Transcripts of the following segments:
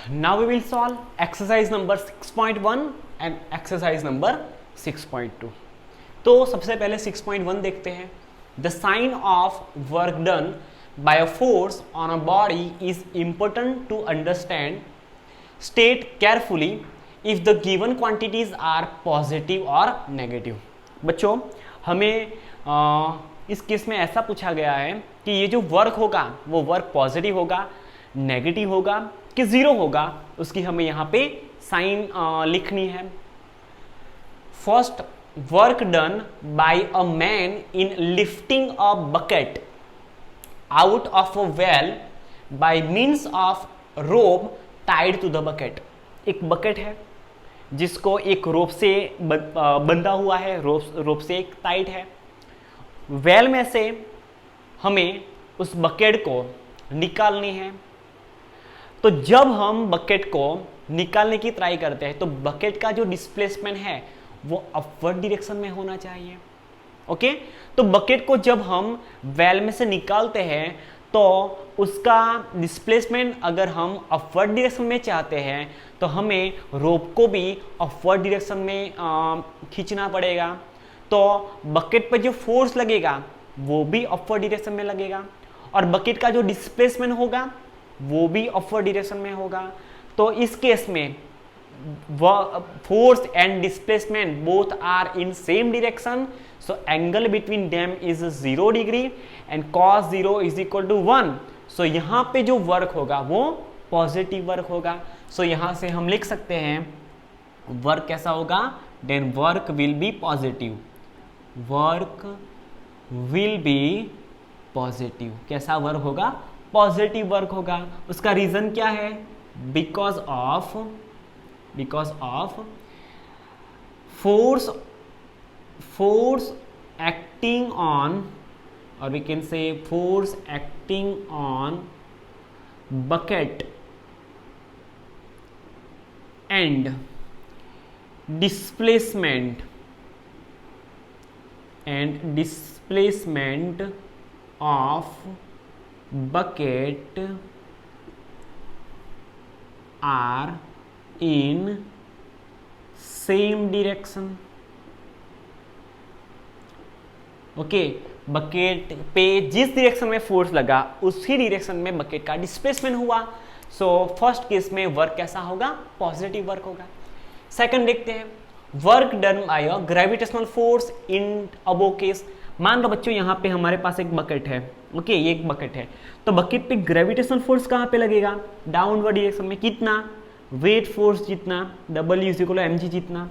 Now we will solve exercise number 6.1 and exercise number 6.2. तो सबसे पहले 6.1 देखते हैं. The sign of work done by a force on a body is important to understand. State carefully if the given quantities are positive or negative. बच्चों हमें इस case में ऐसा पूछा गया है कि ये जो वर्क होगा वो वर्क पॉजिटिव होगा, नेगेटिव होगा कि जीरो होगा, उसकी हमें यहाँ पे साइन लिखनी है. First, work done by a man in lifting a bucket out of a well by means of rope tied to the bucket. एक बकेट है जिसको एक रोप से बंधा हुआ है, रोप से एक टाइट है. वेल में से हमें उस बकेट को निकालनी है. तो जब हम बकेट को निकालने की ट्राई करते हैं तो बकेट का जो डिस्प्लेसमेंट है वो अपवर्ड डायरेक्शन में होना चाहिए. ओके, तो बकेट को जब हम वेल में से निकालते हैं तो उसका डिस्प्लेसमेंट अगर हम अपवर्ड डायरेक्शन में चाहते हैं तो हमें रोप को भी अपवर्ड डायरेक्शन में खींचना पड़ेगा. तो बकेट पर जो फोर्स लगेगा वो भी अपवर्ड डायरेक्शन में लगेगा और बकेट का जो डिस्प्लेसमेंट होगा वो भी अपवर्ड डायरेक्शन में होगा. तो इस केस में force and displacement both are in same direction, so angle between them is 0 degree and cos 0 is equal to 1. So यहाँ पे जो वर्क होगा वो पॉजिटिव वर्क होगा. सो यहाँ से हम लिख सकते हैं वर्क कैसा होगा, then work will be positive. Work will be positive. कैसा वर्क होगा, पॉजिटिव वर्क होगा. उसका रीजन क्या है, because of force acting on, और we can say force acting on bucket and displacement of bucket are in same direction. Okay, bucket पे जिस direction में फोर्स लगा उसी डायरेक्शन में बकेट का डिस्प्लेसमेंट हुआ. सो फर्स्ट केस में वर्क कैसा होगा, पॉजिटिव वर्क होगा. सेकंड देखते हैं, work done by a gravitational force in above case. मान लो बच्चों यहाँ पे हमारे पास एक बकेट है. ओके, ये एक बकेट है तो बकेट पे ग्रेविटेशनल फोर्स कहाँ पे लगेगा, डाउनवर्ड डायरेक्शन में. कितना, वेट फोर्स जितना, W=mg जितना.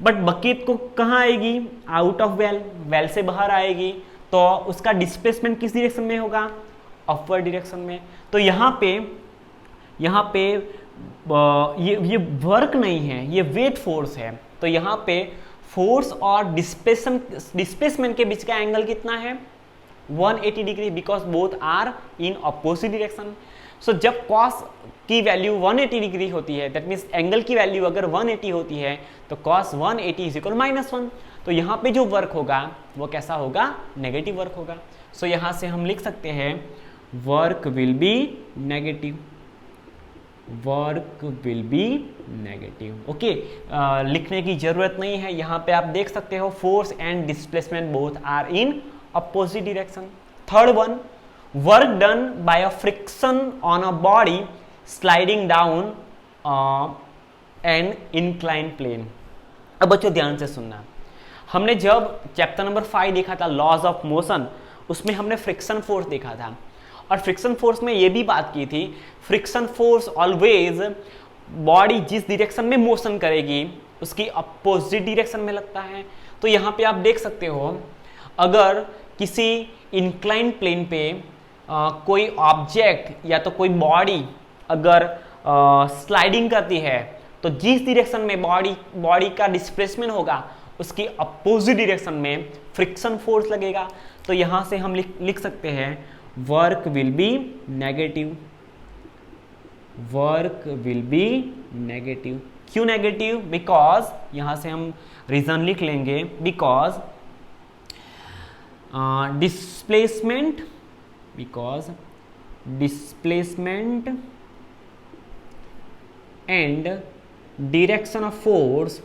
बट बकेट को कहाँ आएगी, आउट ऑफ वेल, वेल से बाहर आएगी. तो उसका डिस्प्लेसमेंट किस डायरेक्शन में होगा, अपवर्ड डायरेक्शन में. तो यहाँ पे ये वर्क नहीं है, ये वेट फोर्स है. तो यहाँ पे फोर्स और डिस्प्लेसमेंट के बीच का एंगल कितना है, 180 degree, because both are in opposite direction. So जब cos की वैल्यू 180 डिग्री होती है, दैट मीन्स एंगल की वैल्यू अगर 180 होती है तो cos 180 इज इक्वल -1. तो यहाँ पे जो वर्क होगा वो कैसा होगा, नेगेटिव वर्क होगा. सो यहाँ से हम लिख सकते हैं work will B negative. Work will B negative. Okay, लिखने की जरूरत नहीं है. यहाँ पे आप देख सकते हो force and displacement both are in opposite direction. Third one, work done by a friction on a body sliding down an incline plane. अब बच्चों ध्यान से सुनना, हमने जब चैप्टर नंबर 5 देखा था लॉज ऑफ मोशन, उसमें हमने फ्रिक्शन फोर्स देखा था और फ्रिक्शन फोर्स में ये भी बात की थी, फ्रिक्शन फोर्स ऑलवेज बॉडी जिस डायरेक्शन में मोशन करेगी उसकी अपोजिट डायरेक्शन में लगता है. तो यहाँ पे आप देख सकते हो, अगर किसी इंक्लाइन प्लेन पे कोई ऑब्जेक्ट या तो कोई बॉडी अगर स्लाइडिंग करती है तो जिस डायरेक्शन में बॉडी का डिस्प्लेसमेंट होगा उसकी अपोजिट डायरेक्शन में फ्रिक्शन फोर्स लगेगा. तो यहाँ से हम लिख सकते हैं work will B negative. Work will B negative. क्यों नेगेटिव, बिकॉज यहां से हम रीजन लिख लेंगे, because and direction of force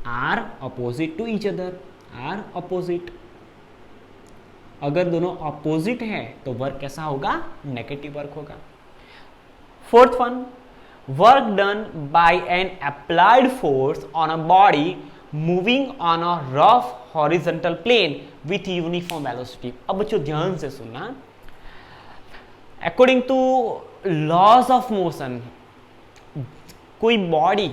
are opposite to each other, are opposite. अगर दोनों ऑपोजिट है तो वर्क कैसा होगा? नेगेटिव वर्क होगा. Fourth one, work done by an applied force on a body moving on a rough horizontal plane with uniform velocity. अब बच्चों ध्यान से सुनना. According to laws of motion, कोई बॉडी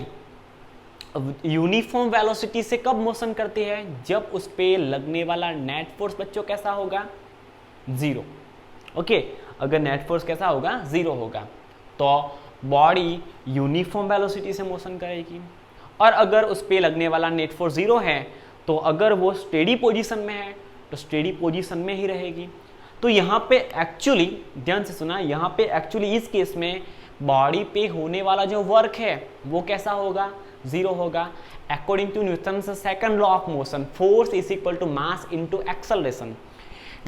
यूनिफॉर्म वेलोसिटी से कब मोशन करती है? जब उस पे लगने वाला नेट फोर्स बच्चों कैसा होगा? जीरो. ओके, अगर नेट फोर्स कैसा होगा? जीरो होगा, तो बॉडी यूनिफॉर्म वेलोसिटी से मोशन करेगी. और अगर उस पे लगने वाला नेट फोर्स जीरो है तो अगर वो स्टेडी पोजीशन में है तो स्टेडी पोजीशन में ही रहेगी. तो यहाँ पे एक्चुअली ध्यान से सुना, यहाँ पे एक्चुअली इस केस में बॉडी पे होने वाला जो वर्क है वो कैसा होगा? जीरो होगा. According to Newton's second law of motion, force is equal to mass into acceleration.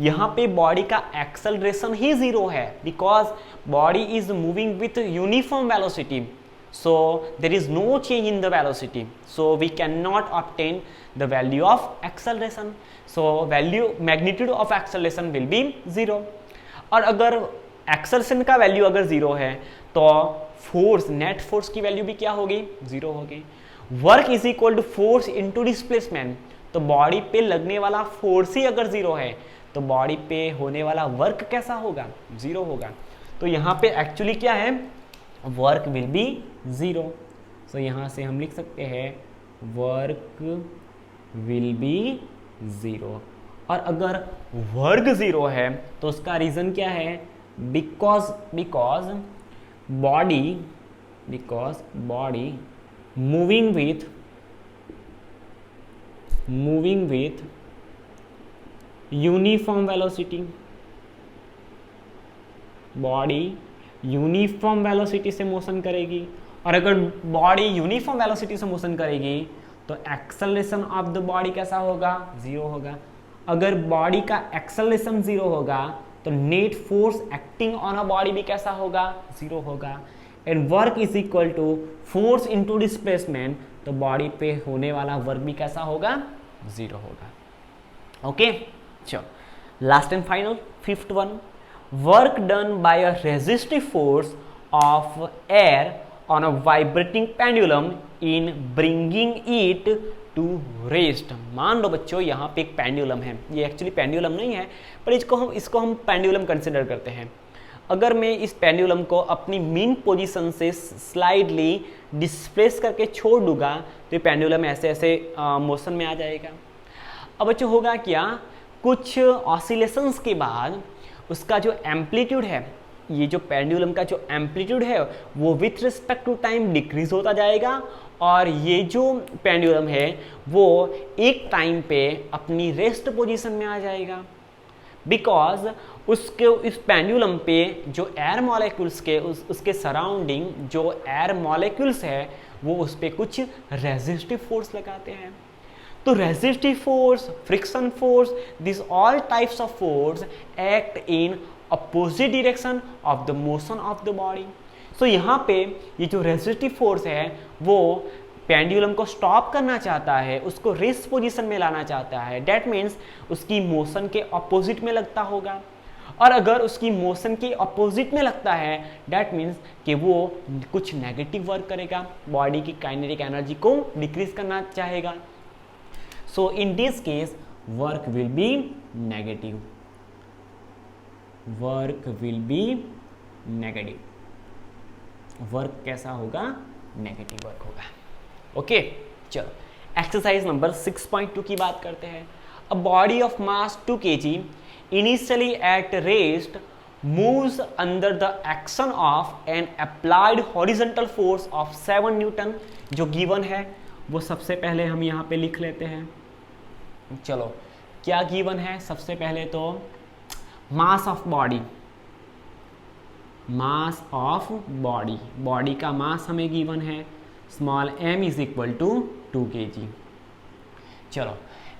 यहाँ पे बॉडी का एक्सेलरेशन ही जीरो है because body is moving with uniform velocity. So there is no change in the velocity, so we cannot obtain the value of acceleration. So magnitude of acceleration will be zero. और अगर acceleration का value अगर zero है तो force, net force की value भी क्या होगी? जीरो होगी. Work is equal to force into displacement. तो बॉडी पे लगने वाला फोर्स ही अगर जीरो है तो बॉडी पे होने वाला वर्क कैसा होगा? जीरो होगा. तो यहाँ पे एक्चुअली क्या है? Work will be zero. So यहाँ से हम लिख सकते हैं वर्क विल बी जीरो. और अगर वर्क जीरो है तो उसका रीजन क्या है? Because body moving with uniform velocity. Body uniform velocity से मोशन करेगी. और अगर बॉडी यूनिफॉर्म वेलोसिटी से मोशन करेगी तो एक्सेलरेशन ऑफ द बॉडी कैसा होगा? जीरो होगा. अगर बॉडी का एक्सेलरेशन जीरो होगा तो net force acting on a body भी कैसा होगा? जीरो होगा. And work is equal to force into displacement. तो बॉडी पे होने वाला वर्क भी कैसा होगा? जीरो होगा. ओके, चलो last and final fifth one, work done by a resistive force of air on a vibrating pendulum in bringing it to rest. मान लो बच्चों यहाँ पे एक पेंडुलम है. ये एक्चुअली पेंडुलम नहीं है पर इसको हम पेंडुलम कंसिडर करते हैं. अगर मैं इस पेंडुलम को अपनी मीन पोजीशन से स्लाइडली डिस्प्लेस करके छोड़ दूंगा तो ये पेंडुलम ऐसे ऐसे मोशन में आ जाएगा. अब बच्चों होगा क्या? कुछ ऑसिलेशंस के बाद उसका जो एम्पलीट्यूड है, ये जो पेंडुलम का जो एम्पलीट्यूड है वो with respect to time decrease होता जाएगा और ये जो पेंडुलम है वो एक टाइम पे अपनी रेस्ट पोजीशन में आ जाएगा. बिकॉज इस पेंडुलम पे जो एयर मॉलिक्यूल्स के उसके सराउंडिंग जो एयर मॉलिक्यूल्स है वो उस पर कुछ रेजिस्टिव फोर्स लगाते हैं. तो resistive force, friction force, this all types of force act in opposite direction of the motion of the body. So यहाँ पे ये जो रेजिस्टिव फोर्स है वो पेंडुलम को स्टॉप करना चाहता है, उसको रेस्ट पोजीशन में लाना चाहता है. डेट मीन्स उसकी मोशन के अपोजिट में लगता होगा. और अगर उसकी मोशन के अपोजिट में लगता है डेट मीन्स कि वो कुछ नेगेटिव वर्क करेगा, बॉडी की काइनेटिक एनर्जी को डिक्रीज करना चाहेगा. So in this case work will be negative. Work will be negative. Work कैसा होगा? नेगेटिव वर्क होगा. ओके, चलो एक्सरसाइज नंबर 6.2 की बात करते हैं. A body of mass 2 kg initially at rest moves under the action of an applied horizontal force of 7 Newton. जो given है वो सबसे पहले हम यहाँ पे लिख लेते हैं. चलो क्या गिवन है? सबसे पहले तो मास ऑफ बॉडी, बॉडी का मास हमें गिवन है small m is equal to 2 kg. चलो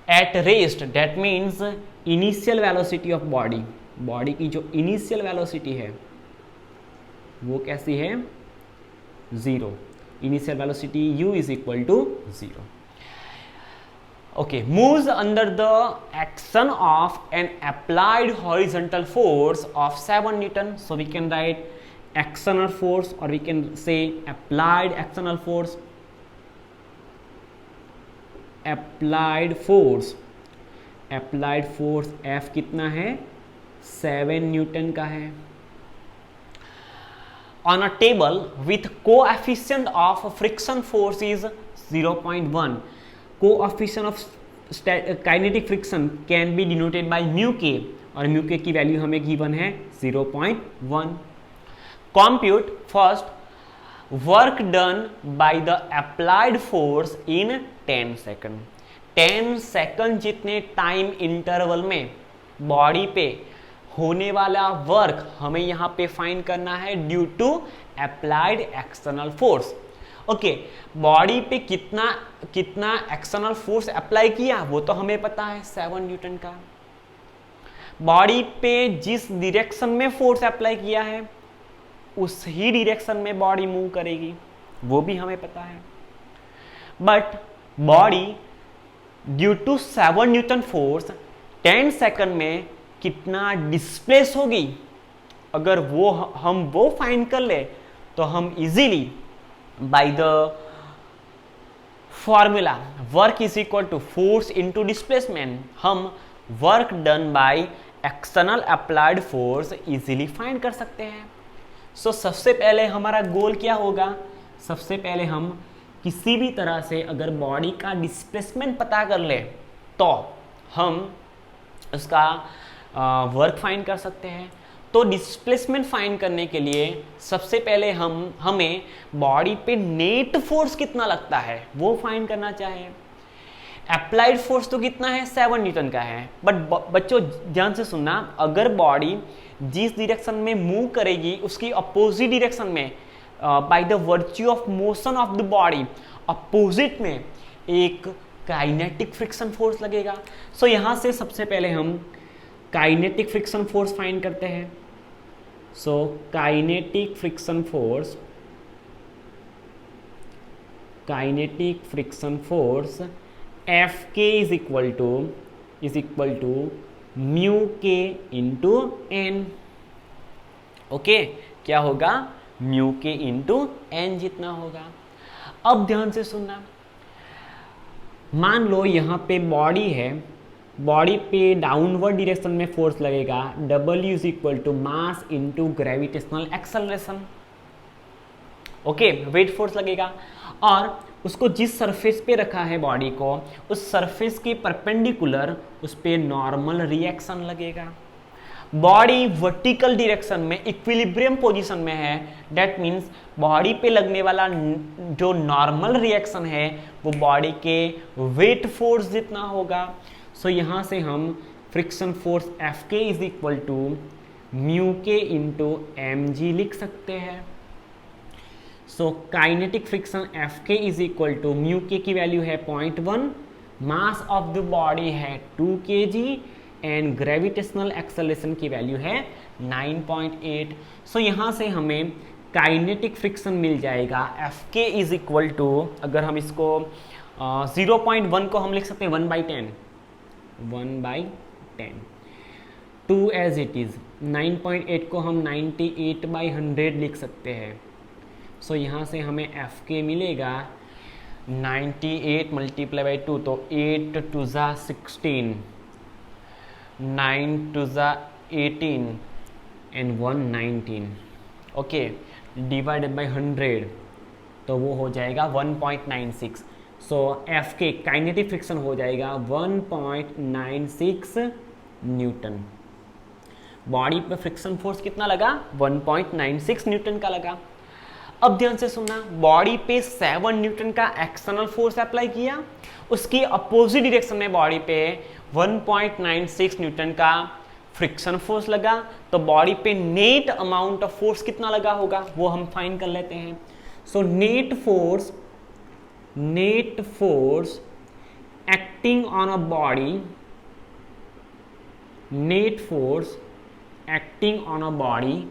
at rest, that means initial velocity of body, body की जो इनिशियल वेलोसिटी है वो कैसी है, 0, initial velocity u is equal to 0. Okay, moves under the action of an applied horizontal force of 7 Newton. So we can write external force, or we can say applied external force. Applied force F कितना है, 7 newton का है. On a table with coefficient of friction force is 0.1. Coefficient of kinetic friction can be denoted by mu के, और mu के की value हमें given है 0.1. Compute first work done by the applied force in 10 second. 10 second जितने time interval में body पे होने वाला वर्क हमें यहाँ पे फाइंड करना है due to applied external force. Okay, body पे कितना एक्सटर्नल फोर्स अप्लाई किया वो तो हमें पता है, 7 न्यूटन का. बॉडी पे जिस डायरेक्शन में फोर्स अप्लाई किया है उस ही डायरेक्शन में बॉडी मूव करेगी, वो भी हमें पता है. But body due to 7 newton force 10 second में कितना डिस्प्लेस होगी, अगर हम वो फाइंड कर ले तो हम easily by the formula work is equal to force into displacement हम work done by external applied force easily find कर सकते हैं. So सबसे पहले हमारा गोल क्या होगा, सबसे पहले हम किसी भी तरह से अगर बॉडी का डिस्प्लेसमेंट पता कर ले तो हम उसका वर्क फाइंड कर सकते हैं. तो डिस्प्लेसमेंट फाइंड करने के लिए सबसे पहले हमें बॉडी पे नेट फोर्स कितना लगता है वो फाइंड करना चाहिए. अप्लाइड फोर्स तो कितना है, 7 न्यूटन का है. बट बच्चों ध्यान से सुनना, अगर बॉडी जिस डायरेक्शन में मूव करेगी उसकी अपोजिट डायरेक्शन में by the virtue of motion of the body opposite में एक काइनेटिक फ्रिक्शन फोर्स लगेगा. सो यहाँ से सबसे पहले हम काइनेटिक फ्रिक्शन फोर्स फाइंड करते हैं. So kinetic friction force F के इज इक्वल टू म्यू के इंटू एन. ओके, क्या होगा, म्यू के इंटू एन जितना होगा. अब ध्यान से सुनना, मान लो यहाँ पे बॉडी है, बॉडी पे डाउनवर्ड डायरेक्शन में फोर्स लगेगा, W is equal to mass into gravitational acceleration. Okay, weight force लगेगा और उसको जिस सरफेस पे रखा है बॉडी को उस सरफेस के परपेंडिकुलर उस पे नॉर्मल रिएक्शन लगेगा. बॉडी वर्टिकल डायरेक्शन में इक्विलिब्रियम पोजीशन में है, डेट मीन्स बॉडी पे लगने वाला जो नॉर्मल रिएक्शन है वो बॉडी के वेट फोर्स जितना होगा. सो यहाँ से हम फ्रिक्शन फोर्स एफ के इज इक्वल टू म्यू के इंटू एम जी लिख सकते हैं. सो काइनेटिक फ्रिक्शन एफ के इज इक्वल टू म्यू के की वैल्यू है 0.1, मास ऑफ द बॉडी है 2 kg एंड ग्रेविटेशनल एक्सेलरेशन की वैल्यू है 9.8. सो यहाँ से हमें काइनेटिक फ्रिक्शन मिल जाएगा एफ के इज इक्वल टू, अगर हम इसको 0.1 को हम लिख सकते हैं 1/10, 2 एज इट इज. 9.8 को हम 98/100 लिख सकते हैं. सो यहाँ से हमें एफ के मिलेगा 98 × 2, तो 8 × 16, 9 × 18 एंड 119. ओके, डिवाइडेड बाय 100 तो वो हो जाएगा 1.96. सो एफ के काइनेटिक फ्रिक्शन हो जाएगा 1.96 न्यूटन. बॉडी पे फ्रिक्शन फोर्स कितना लगा, 1.96 न्यूटन का लगा. अब ध्यान से सुनना, बॉडी पे 7 न्यूटन का एक्सटर्नल फोर्स अप्लाई किया, उसकी अपोजिट डायरेक्शन में बॉडी पे 1.96 न्यूटन का फ्रिक्शन फोर्स लगा. तो बॉडी पे नेट अमाउंट ऑफ फोर्स कितना लगा होगा वो हम फाइंड कर लेते हैं. सो net force acting on a body, net force acting on a body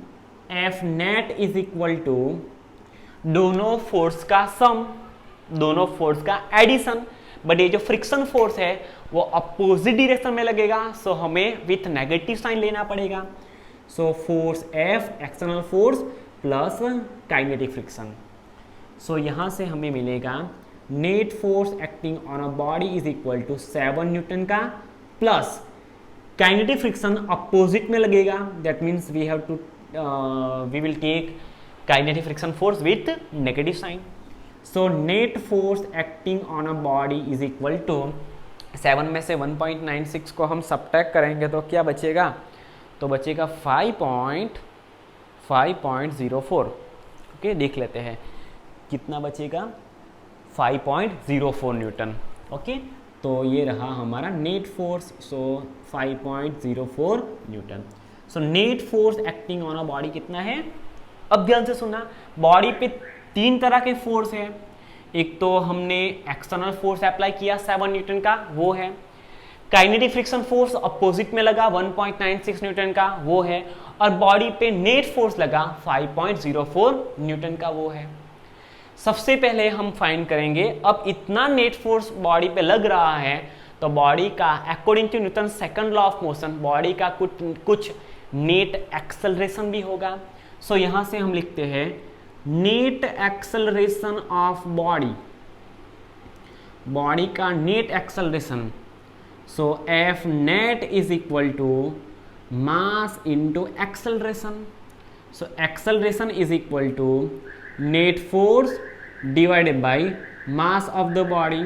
F net is equal to दोनों फोर्स का सम, दोनों फोर्स का एडिशन, बट ये जो फ्रिक्शन फोर्स है वो अपोजिट डायरेक्शन में लगेगा, सो हमें विथ नेगेटिव साइन लेना पड़ेगा. So force F external force plus kinetic friction. So यहाँ से हमें मिलेगा net force acting on a body is equal to 7 newton का प्लस काइनेटिक फ्रिक्शन अपोजिट में लगेगा, that means we have to we will take kinetic friction force with negative sign. So net force acting on a body is equal to 7 में से 1.96 को हम subtract करेंगे तो क्या बचेगा, तो बचेगा 5.04. ओके, देख लेते हैं कितना बचेगा, 5.04 न्यूटन. ओके, तो ये रहा हमारा net force, so 5.04 Newton. So net force acting on a body कितना है. अब ध्यान से सुनना, बॉडी पे 3 तरह के फोर्स है. एक तो हमने एक्सटर्नल फोर्स अप्लाई किया 7 न्यूटन का, वो है. काइनेटिक फ्रिक्शन फोर्स अपोजिट में लगा 1.96 न्यूटन का, वो है. और बॉडी पे नेट फोर्स लगा 5.04 न्यूटन का, वो है. सबसे पहले हम फाइंड करेंगे, अब इतना नेट फोर्स बॉडी पे लग रहा है तो बॉडी का according to Newton second law of motion body का कुछ नेट एक्सेलरेशन भी होगा. सो यहां से हम लिखते हैं net acceleration of body, body का net acceleration. So F net is equal to mass into acceleration. So acceleration is equal to net force divided by mass of the body.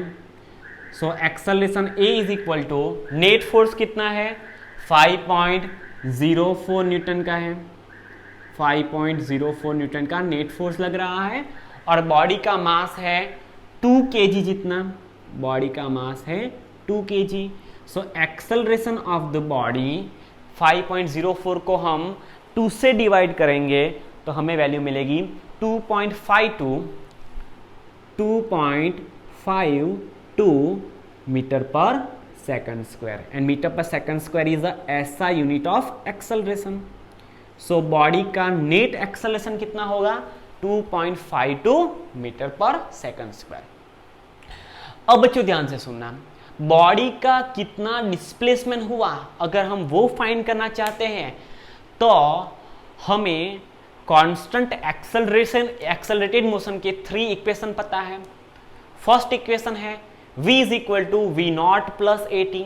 So acceleration A is equal to net force कितना है, 5.04 Newton का है. 5.04 Newton का net force लग रहा है और body का मास है 2 kg जितना, बॉडी का मास है 2 kg. So acceleration of the body 5.04 को हम 2 से डिवाइड करेंगे तो हमें वैल्यू मिलेगी 2.52 मीटर पर सेकंड स्क्वायर, एंड मीटर पर second square is the SI unit of acceleration. So body का नेट एक्सेलरेशन कितना होगा, 2.52 मीटर पर सेकंड स्क्वायर. अब बच्चों ध्यान से सुनना, बॉडी का कितना डिस्प्लेसमेंट हुआ अगर हम वो फाइंड करना चाहते हैं तो हमें कांस्टेंट एक्सेलरेशन एक्सेलरेटेड मोशन के 3 इक्वेशन पता है. फर्स्ट इक्वेशन है v is equal to we nought plus AT.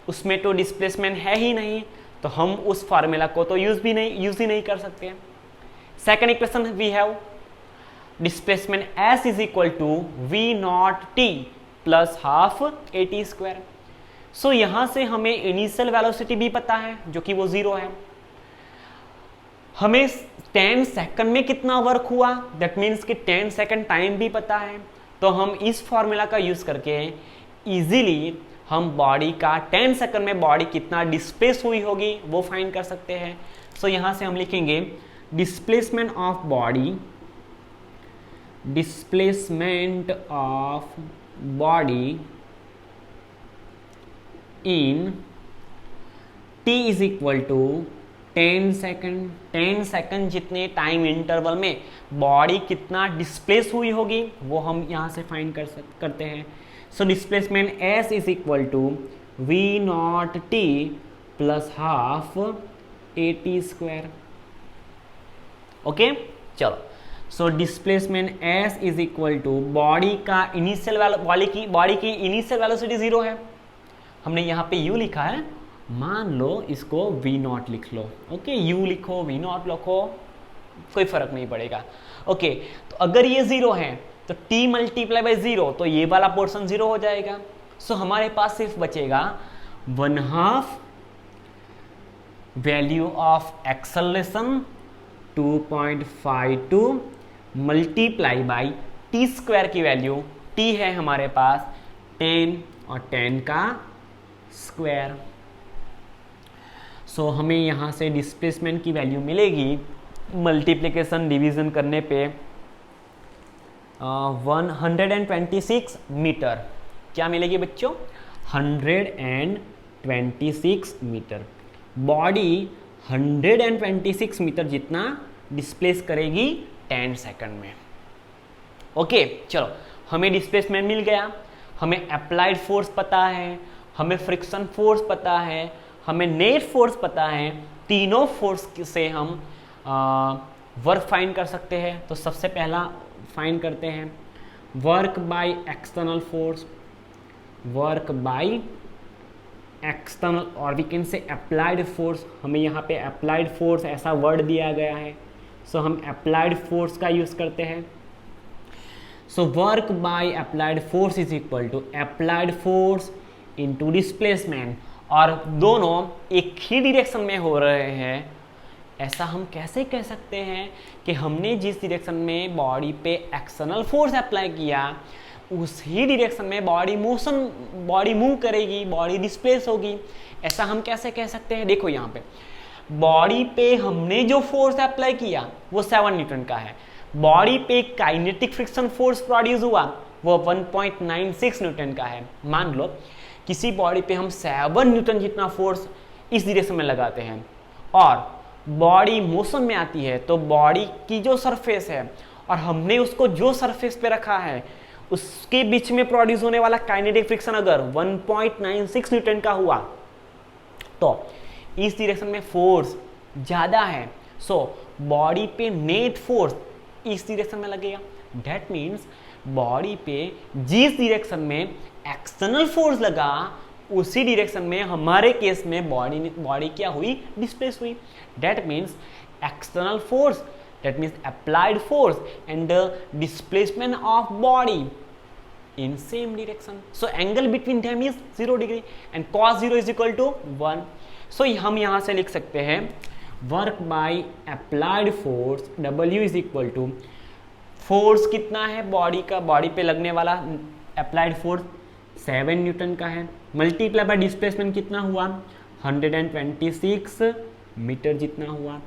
उसमें तो डिस्प्लेसमेंट है ही नहीं तो हम उस फार्मूला को तो यूज ही नहीं कर सकते. Second equation we have displacement s is equal to we naught t plus half AT square. So यहां से हमें इनिशियल वेलोसिटी भी पता है जो कि वो 0 है. हमें 10 सेकंड में कितना वर्क हुआ, दैट मीन्स कि 10 सेकंड टाइम भी पता है. तो हम इस फॉर्मूला का यूज करके इजीली हम बॉडी का 10 सेकंड में बॉडी कितना डिस्प्लेस हुई होगी वो फाइंड कर सकते हैं. सो यहां से हम लिखेंगे displacement of body, displacement of body in t is equal to 10 second. 10 second जितने टाइम इंटरवल में बॉडी कितना डिस्प्लेस हुई होगी वो हम यहां से फाइंड करते हैं. So displacement s is equal to we naught t plus half AT square. Okay, चलो. So displacement s is equal to body का इनिशियल बॉडी की इनिशियल वेलोसिटी 0 है. हमने यहाँ पे u लिखा है, मान लो इसको v नॉट लिख लो. ओके, u लिखो v नॉट लिखो, कोई फर्क नहीं पड़ेगा. ओके, तो अगर ये 0 है तो t मल्टीप्लाई बाई 0 तो ये वाला पोर्शन 0 हो जाएगा. सो हमारे पास सिर्फ बचेगा 1/2 value of acceleration 2.52 multiply by T square की वैल्यू t है हमारे पास 10 और 10 का स्क्वायर. सो हमें यहाँ से डिस्प्लेसमेंट की वैल्यू मिलेगी मल्टीप्लिकेशन डिवीजन करने पे 126 मीटर. क्या मिलेगी बच्चों, 126 मीटर। बॉडी 126 मीटर जितना डिस्प्लेस करेगी 10 सेकंड में। ओके चलो, हमें डिस्प्लेसमेंट मिल गया, हमें अप्लाइड फोर्स पता है, हमें फ्रिक्शन फोर्स पता है, हमें नेट फोर्स पता है। तीनों फोर्स से हम वर्क फाइंड कर सकते हैं। तो सबसे पहला फाइंड करते हैं work by external force, work by external और we can say applied force. हमें यहाँ पे अप्लाइड फोर्स ऐसा वर्ड दिया गया है, सो हम अप्लाइड फोर्स का यूज करते हैं। So work by applied force is equal to applied force into displacement, और दोनों एक ही डायरेक्शन में हो रहे हैं। ऐसा हम कैसे कह सकते हैं कि हमने जिस डायरेक्शन में बॉडी पे एक्सटर्नल फोर्स अप्लाई किया उस ही डायरेक्शन में बॉडी मूव करेगी, बॉडी डिस्प्लेस होगी। ऐसा हम कैसे कह सकते हैं? देखो यहाँ पे बॉडी पे हमने जो फोर्स अप्लाई किया वो 7 न्यूटन का है, बॉडी पे काइनेटिक फ्रिक्शन फोर्स प्रोड्यूस हुआ वो 1.96 न्यूटन का है। मान लो किसी बॉडी पे हम 7 न्यूटन जितना फोर्स इस डायरेक्शन में लगाते हैं और बॉडी मोशन में आती है, तो बॉडी की जो सरफेस है और हमने उसको जो सरफेस पे रखा है उसके बीच में प्रोड्यूस होने वाला काइनेटिक फ्रिक्शन अगर 1.96 न्यूटन का हुआ तो इस डायरेक्शन में फोर्स ज्यादा है, सो बॉडी पे नेट फोर्स इस डायरेक्शन में लगेगा। दैट मीन्स बॉडी पे जिस डायरेक्शन में एक्सटर्नल फोर्स लगा उसी डायरेक्शन में हमारे केस में बॉडी क्या हुई? डिस्प्लेस हुई। That means external force, that means applied force and the displacement of body in same direction, so angle between them is 0 degree and cos 0 is equal to 1. so हम यहाँ से लिख सकते हैं work by applied force W is equal to force कितना है body का, body पे लगने वाला अप्लाइड फोर्स 7 न्यूटन का है, मल्टीप्लाई बाय डिस्प्लेसमेंट कितना हुआ 126 मीटर जितना हुआ।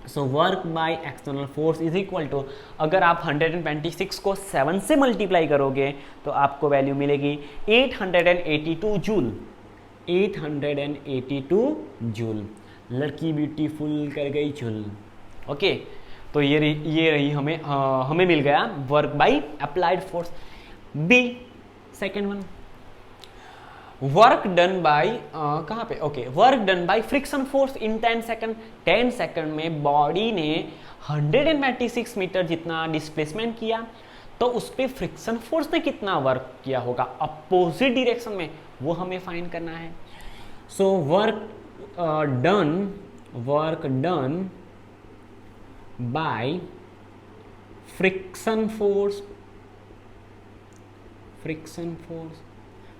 So work by external force is equal to, अगर आप 126 को 7 से मल्टीप्लाई करोगे तो आपको वैल्यू मिलेगी 882 जूल, 882 जूल। लड़की ब्यूटीफुल कर गई झूल। ओके तो ये रही हमें मिल गया work by applied force. B second one, work done by कहाँ पे? Okay, work done by friction force in 10 second. 10 second में बॉडी ने 126 मीटर जितना डिस्प्लेसमेंट किया, तो उस पर फ्रिक्शन फोर्स ने कितना वर्क किया होगा अपोजिट डायरेक्शन में, वो हमें फाइंड करना है। So work done by friction force,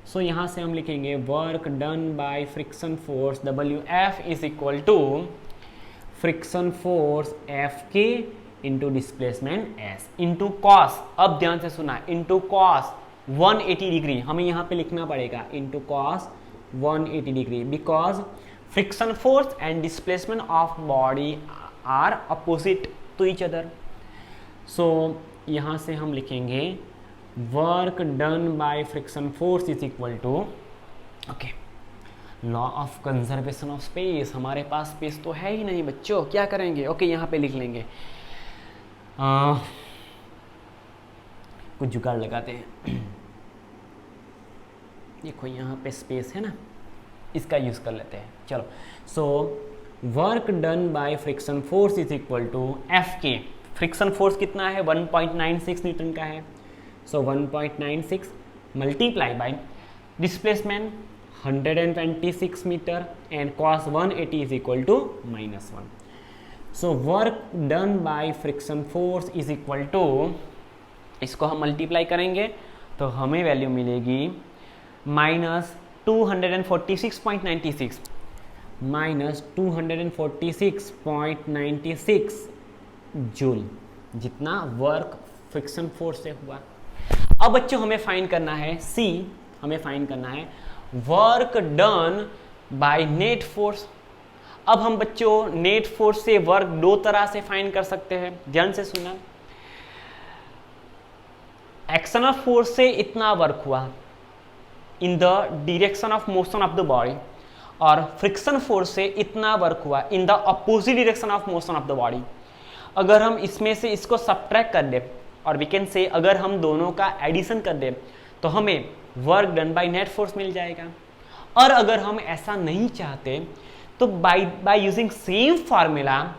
so यहाँ से हम लिखेंगे work done by friction force WF is equal to friction force FK into displacement S into cos, अब ध्यान से सुना, इंटू कॉस 180 डिग्री, हमें यहाँ पे लिखना पड़ेगा into cos 180 degree, because friction force and displacement of body are opposite to each other. So यहाँ से हम लिखेंगे work done by friction force is equal to, okay, law of conservation of space, हमारे पास स्पेस तो है ही नहीं बच्चों, क्या करेंगे? ओके यहाँ पे लिख लेंगे, कुछ जुगाड़ लगाते हैं। देखो यहाँ पे स्पेस है ना, इसका यूज कर लेते हैं। चलो, so work done by friction force is equal to FK, friction force कितना है 1.96 न्यूटन का है, so 1.96 multiply by displacement 126 metre and cos 180 is equal to -1। So work done by friction force is equal to, इसको हम multiply करेंगे तो हमें value मिलेगी -246.96 जूल, जितना वर्क फ्रिक्शन फोर्स से हुआ। अब बच्चों हमें फाइंड करना है C, हमें फाइंड करना है work done by net force. अब हम बच्चों नेट फोर्स से वर्क दो तरह से फाइंड कर सकते हैं, ध्यान से सुनना। एक्सटर्नल फोर्स से इतना वर्क हुआ, in the direction of motion of the body, और फ्रिक्शन फोर्स से इतना वर्क हुआ in the opposite direction of motion of the body. अगर हम इसमें से इसको सब्ट्रैक्ट कर दें और वी कैन से अगर हम दोनों का एडिशन कर दें तो हमें work done by net force मिल जाएगा। और अगर हम ऐसा नहीं चाहते तो बाय यूजिंग सेम फार्मूला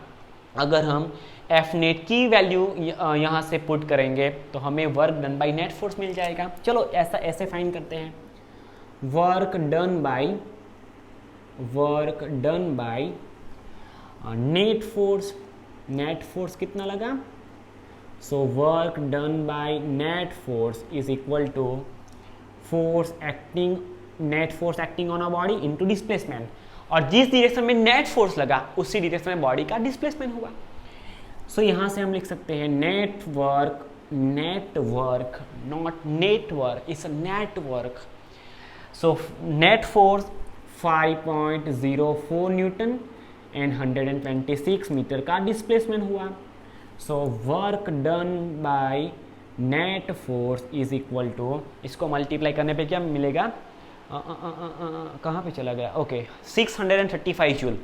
अगर हम एफ नेट की वैल्यू यहाँ से पुट करेंगे तो हमें work done by net force मिल जाएगा। चलो ऐसे फाइंड करते हैं, work done by net force कितना लगा, so work done by net force is equal to net force acting on a body into displacement, और जिस डायरेक्शन में नेट फोर्स लगा उसी डायरेक्शन में बॉडी का डिस्प्लेसमेंट हुआ। सो यहाँ से हम लिख सकते हैं net work not network, it's network. So net force 5.04 newton and 126 metre का डिस्प्लेसमेंट हुआ। So work done by net force is equal to, इसको मल्टीप्लाई करने पे क्या मिलेगा, कहाँ पे चला गया, ओके 635 जूल,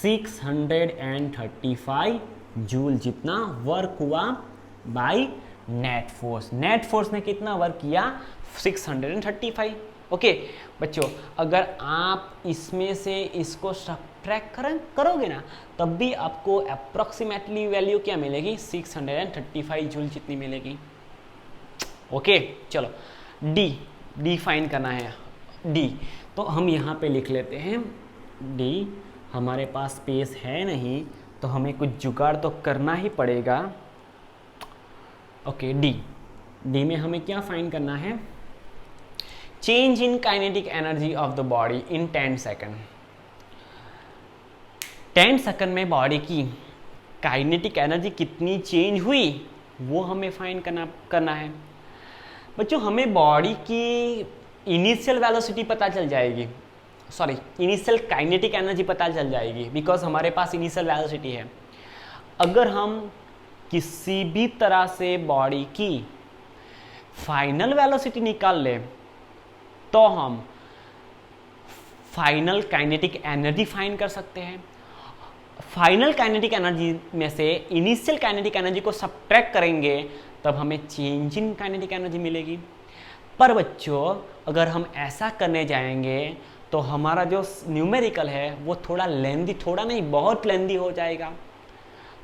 635 जूल जितना वर्क हुआ by net force. Net force ने कितना वर्क किया, 635। ओके बच्चों, अगर आप इसमें से इसको सब्ट्रैक्ट करोगे ना तब भी आपको अप्रोक्सीमेटली वैल्यू क्या मिलेगी, 635 जूल जितनी मिलेगी। ओके चलो डी फाइन करना है, डी तो हम यहाँ पे लिख लेते हैं डी। हमारे पास स्पेस है नहीं तो हमें कुछ जुगाड़ तो करना ही पड़ेगा। ओके डी में हमें क्या फाइंड करना है, change in kinetic energy of the body in 10 second. 10 second में बॉडी की काइनेटिक एनर्जी कितनी चेंज हुई वो हमें फाइंड करना है। बच्चों हमें बॉडी की इनिशियल वेलोसिटी पता चल जाएगी, सॉरी इनिशियल काइनेटिक एनर्जी पता चल जाएगी बिकॉज हमारे पास इनिशियल वेलोसिटी है। अगर हम किसी भी तरह से बॉडी की फाइनल वेलोसिटी निकाल लें तो हम फाइनल काइनेटिक एनर्जी फाइंड कर सकते हैं। फाइनल काइनेटिक एनर्जी में से इनिशियल काइनेटिक एनर्जी को सब्ट्रैक्ट करेंगे तब हमें चेंज इन काइनेटिक एनर्जी मिलेगी। पर बच्चों अगर हम ऐसा करने जाएंगे तो हमारा जो न्यूमेरिकल है वो थोड़ा लेंदी, थोड़ा नहीं बहुत लेंदी हो जाएगा।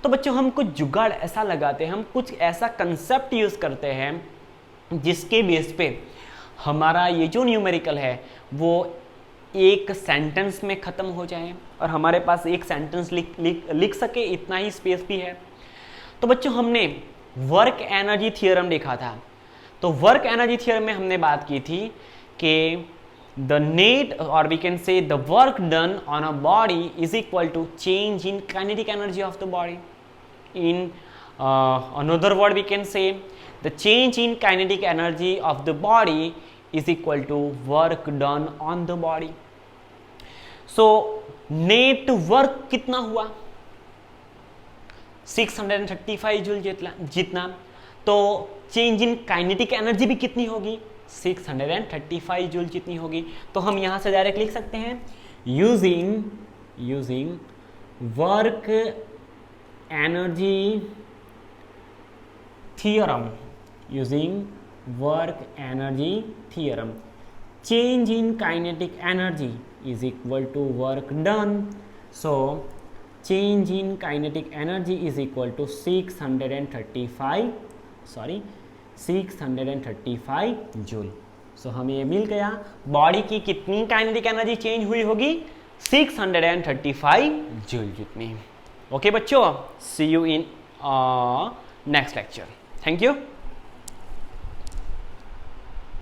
तो बच्चों हम कुछ जुगाड़ ऐसा लगाते हैं, हम कुछ ऐसा कंसेप्ट यूज़ करते हैं जिसके बेस पे हमारा ये जो न्यूमेरिकल है वो एक सेंटेंस में ख़त्म हो जाए और हमारे पास एक सेंटेंस लिख सके, इतना ही स्पेस भी है। तो बच्चों हमने वर्क एनर्जी थ्योरम देखा था। तो वर्क एनर्जी थ्योरम में हमने बात की थी कि द नेट और we can say the work done on a body is equal to change in kinetic energy of the body. In another word we can say the change in kinetic energy of the body is equal to work done on the body. So net work कितना हुआ, 635 joule जितना। तो change in kinetic energy भी कितनी होगी, 635 joule जितनी होगी। तो हम यहां से डायरेक्ट लिख सकते हैं using work energy theorem, work energy theorem, change in kinetic energy is equal to work done. So change in kinetic energy is equal to 635 joule. So हमें ये मिल गया बॉडी की कितनी काइनेटिक एनर्जी चेंज हुई होगी, 635 जूल जितनी। Okay बच्चों, see you in next lecture. Thank you.